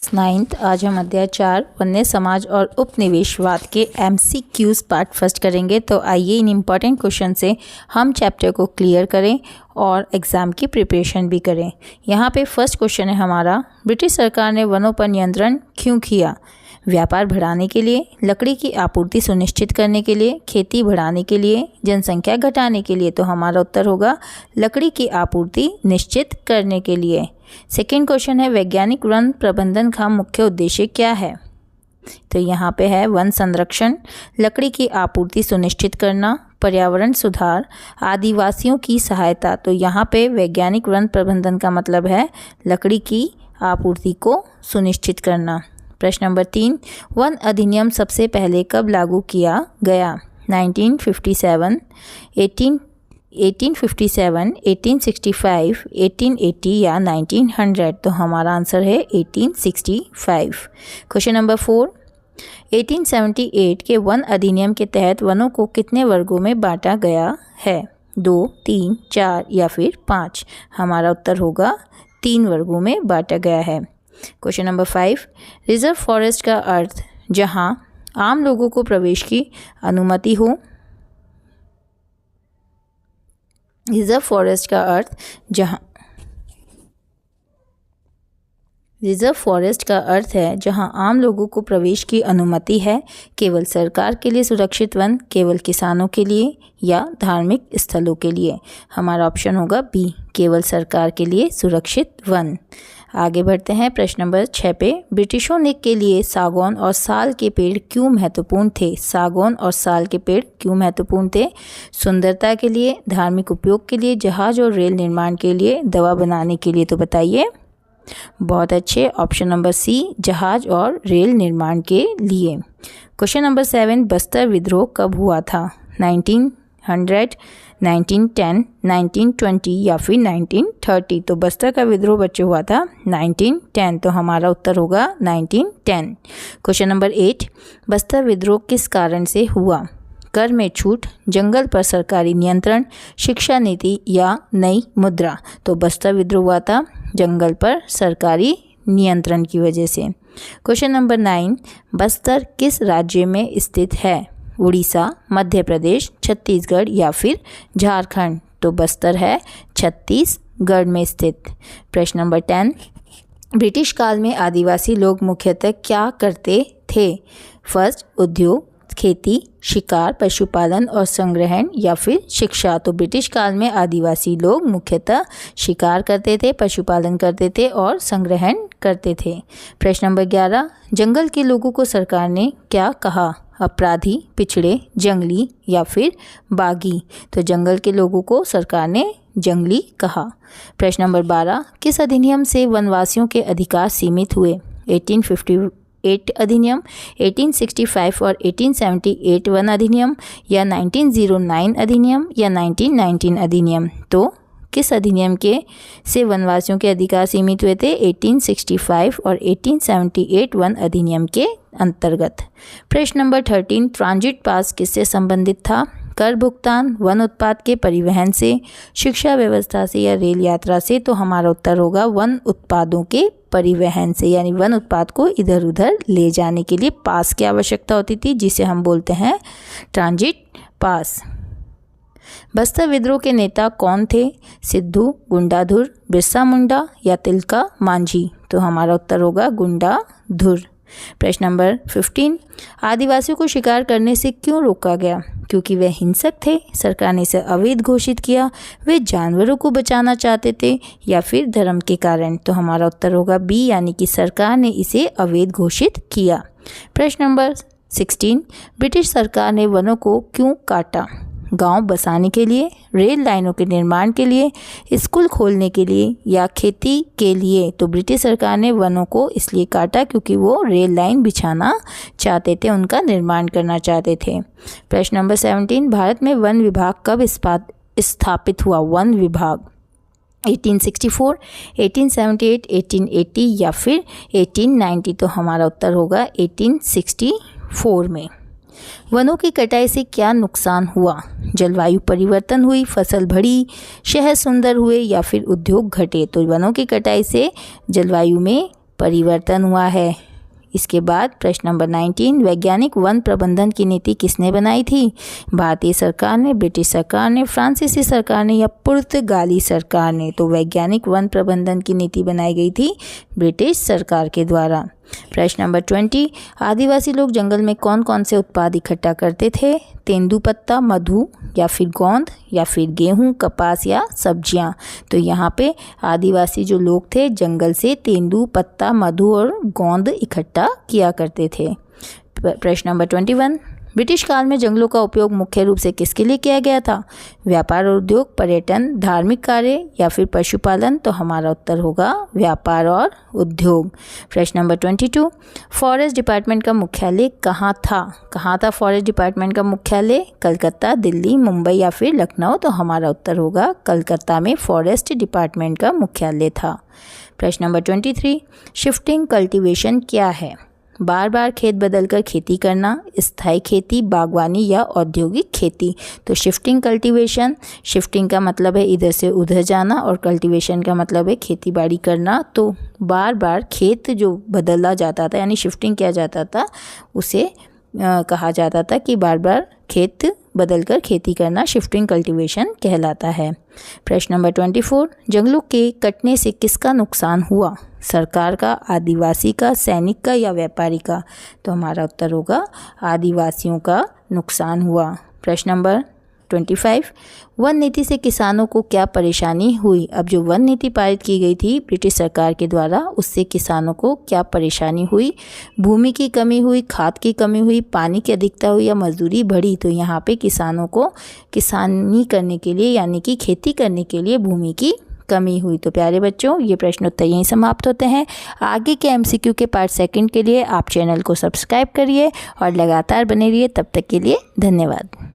Ninth. आज हम अध्याय 4 वन्य समाज और उपनिवेशवाद के MCQs पार्ट फर्स्ट करेंगे। तो आइए इन इम्पॉर्टेंट क्वेश्चन से हम चैप्टर को क्लियर करें और एग्ज़ाम की प्रिपरेशन भी करें। यहाँ पे फर्स्ट क्वेश्चन है हमारा, ब्रिटिश सरकार ने वनों पर नियंत्रण क्यों किया? व्यापार बढ़ाने के लिए, लकड़ी की आपूर्ति सुनिश्चित करने के लिए, खेती बढ़ाने के लिए, जनसंख्या घटाने के लिए। तो हमारा उत्तर होगा लकड़ी की आपूर्ति निश्चित करने के लिए। सेकेंड क्वेश्चन है, वैज्ञानिक वन प्रबंधन का मुख्य उद्देश्य क्या है? तो यहाँ पे है वन संरक्षण, लकड़ी की आपूर्ति सुनिश्चित करना, पर्यावरण सुधार, आदिवासियों की सहायता। तो यहाँ पे वैज्ञानिक वन प्रबंधन का मतलब है लकड़ी की आपूर्ति को सुनिश्चित करना। प्रश्न नंबर 3, वन अधिनियम सबसे पहले कब लागू किया गया? 1957, 1857, 1865, 1880 या 1900। तो हमारा आंसर है 1865। क्वेश्चन नंबर 4, 1878 के वन अधिनियम के तहत वनों को कितने वर्गों में बांटा गया है? 2, 3, 4 या फिर 5। हमारा उत्तर होगा 3 वर्गों में बांटा गया है। क्वेश्चन नंबर 5, रिजर्व फॉरेस्ट का अर्थ जहां आम लोगों को प्रवेश की अनुमति हो। रिजर्व फॉरेस्ट का अर्थ है जहां आम लोगों को प्रवेश की अनुमति है, केवल सरकार के लिए सुरक्षित वन, केवल किसानों के लिए या धार्मिक स्थलों के लिए। हमारा ऑप्शन होगा बी, केवल सरकार के लिए सुरक्षित वन। आगे बढ़ते हैं प्रश्न नंबर 6 पे, ब्रिटिशों ने के लिए सागौन और साल के पेड़ क्यों महत्वपूर्ण थे? सागौन और साल के पेड़ क्यों महत्वपूर्ण थे? सुंदरता के लिए, धार्मिक उपयोग के लिए, जहाज और रेल निर्माण के लिए, दवा बनाने के लिए। तो बताइए। बहुत अच्छे, ऑप्शन नंबर सी, जहाज और रेल निर्माण के लिए। क्वेश्चन नंबर 7, बस्तर विद्रोह कब हुआ था? 1900, 1910, 1920 या फिर 1930। तो बस्तर का विद्रोह बच्चे हुआ था 1910। तो हमारा उत्तर होगा 1910। क्वेश्चन नंबर 8, बस्तर विद्रोह किस कारण से हुआ? कर में छूट, जंगल पर सरकारी नियंत्रण, शिक्षा नीति या नई मुद्रा। तो बस्तर विद्रोह हुआ था जंगल पर सरकारी नियंत्रण की वजह से। क्वेश्चन नंबर 9, बस्तर किस राज्य में स्थित है? उड़ीसा, मध्य प्रदेश, छत्तीसगढ़ या फिर झारखंड। तो बस्तर है छत्तीसगढ़ में स्थित। प्रश्न नंबर 10, ब्रिटिश काल में आदिवासी लोग मुख्यतः क्या करते थे? फर्स्ट, उद्योग, खेती, शिकार, पशुपालन और संग्रहण या फिर शिक्षा। तो ब्रिटिश काल में आदिवासी लोग मुख्यतः शिकार करते थे, पशुपालन करते थे और संग्रहण करते थे। प्रश्न नंबर 11, जंगल के लोगों को सरकार ने क्या कहा? अपराधी, पिछड़े, जंगली या फिर बागी। तो जंगल के लोगों को सरकार ने जंगली कहा। प्रश्न नंबर 12, किस अधिनियम से वनवासियों के अधिकार सीमित हुए? 1858 अधिनियम, 1865 और 1878 वन अधिनियम या 1909 अधिनियम या 1919 अधिनियम। तो किस अधिनियम के से वनवासियों के अधिकार सीमित हुए थे? 1865 और 1878 वन अधिनियम के अंतर्गत। प्रश्न नंबर 13, ट्रांजिट पास किससे संबंधित था? कर भुगतान, वन उत्पाद के परिवहन से, शिक्षा व्यवस्था से या रेल यात्रा से। तो हमारा उत्तर होगा वन उत्पादों के परिवहन से, यानी वन उत्पाद को इधर उधर ले जाने के लिए पास की आवश्यकता होती थी, जिसे हम बोलते हैं ट्रांजिट पास। बस्तर विद्रोह के नेता कौन थे? सिद्धू, गुंडाधुर, बिरसा मुंडा या तिलका मांझी। तो हमारा उत्तर होगा गुंडाधुर। प्रश्न नंबर 15, आदिवासियों को शिकार करने से क्यों रोका गया? क्योंकि वे हिंसक थे, सरकार ने इसे अवैध घोषित किया, वे जानवरों को बचाना चाहते थे या फिर धर्म के कारण। तो हमारा उत्तर होगा बी, यानी कि सरकार ने इसे अवैध घोषित किया। प्रश्न नंबर 16, ब्रिटिश सरकार ने वनों को क्यों काटा? गांव बसाने के लिए, रेल लाइनों के निर्माण के लिए, स्कूल खोलने के लिए या खेती के लिए। तो ब्रिटिश सरकार ने वनों को इसलिए काटा क्योंकि वो रेल लाइन बिछाना चाहते थे, उनका निर्माण करना चाहते थे। प्रश्न नंबर 17, भारत में वन विभाग कब स्थापित हुआ? वन विभाग 1864, 1878, 1880 या फिर 1890। तो हमारा उत्तर होगा 1864 में। वनों की कटाई से क्या नुकसान हुआ? जलवायु परिवर्तन हुई, फसल बढ़ी, शहर सुंदर हुए या फिर उद्योग घटे। तो वनों की कटाई से जलवायु में परिवर्तन हुआ है। इसके बाद प्रश्न नंबर 19, वैज्ञानिक वन प्रबंधन की नीति किसने बनाई थी? भारतीय सरकार ने, ब्रिटिश सरकार ने, फ्रांसीसी सरकार ने या पुर्तगाली सरकार ने? तो वैज्ञानिक वन प्रबंधन की नीति बनाई गई थी ब्रिटिश सरकार के द्वारा। प्रश्न नंबर 20, आदिवासी लोग जंगल में कौन कौन से उत्पाद इकट्ठा करते थे? तेंदुपत्ता, मधु या फिर गोंद या फिर गेहूं, कपास या सब्जियां? तो यहाँ पे आदिवासी जो लोग थे जंगल से तेंदुपत्ता, मधु और गोंद इकट्ठा किया करते थे। प्रश्न नंबर 21, ब्रिटिश काल में जंगलों का उपयोग मुख्य रूप से किसके लिए किया गया था? व्यापार और उद्योग, पर्यटन, धार्मिक कार्य या फिर पशुपालन? तो हमारा उत्तर होगा व्यापार और उद्योग। प्रश्न नंबर 22, फॉरेस्ट डिपार्टमेंट का मुख्यालय कहाँ था? कहाँ था फॉरेस्ट डिपार्टमेंट का मुख्यालय? कलकत्ता, दिल्ली, मुंबई या फिर लखनऊ? तो हमारा उत्तर होगा कलकत्ता में फॉरेस्ट डिपार्टमेंट का मुख्यालय था। प्रश्न नंबर 23, शिफ्टिंग कल्टीवेशन क्या है? बार बार खेत बदलकर खेती करना, स्थायी खेती, बागवानी या औद्योगिक खेती? तो शिफ्टिंग कल्टीवेशन, शिफ्टिंग का मतलब है इधर से उधर जाना और कल्टीवेशन का मतलब है खेती बाड़ी करना। तो बार बार खेत जो बदला जाता था यानी शिफ्टिंग किया जाता था उसे कहा जाता था कि बार बार खेत बदलकर खेती करना शिफ्टिंग कल्टीवेशन कहलाता है। प्रश्न नंबर 24, जंगलों के कटने से किसका नुकसान हुआ? सरकार का, आदिवासी का, सैनिक का या व्यापारी का? तो हमारा उत्तर होगा आदिवासियों का नुकसान हुआ। प्रश्न नंबर 25, वन नीति से किसानों को क्या परेशानी हुई? अब जो वन नीति पारित की गई थी ब्रिटिश सरकार के द्वारा उससे किसानों को क्या परेशानी हुई? भूमि की कमी हुई, खाद की कमी हुई, पानी की अधिकता हुई या मजदूरी बढ़ी? तो यहाँ पे किसानों को किसानी करने के लिए यानी कि खेती करने के लिए भूमि की कमी हुई। तो प्यारे बच्चों, ये प्रश्नोत्तर यहीं समाप्त होते हैं। आगे के MCQ के पार्ट 2 के लिए आप चैनल को सब्सक्राइब करिए और लगातार बने रहिए। तब तक के लिए धन्यवाद।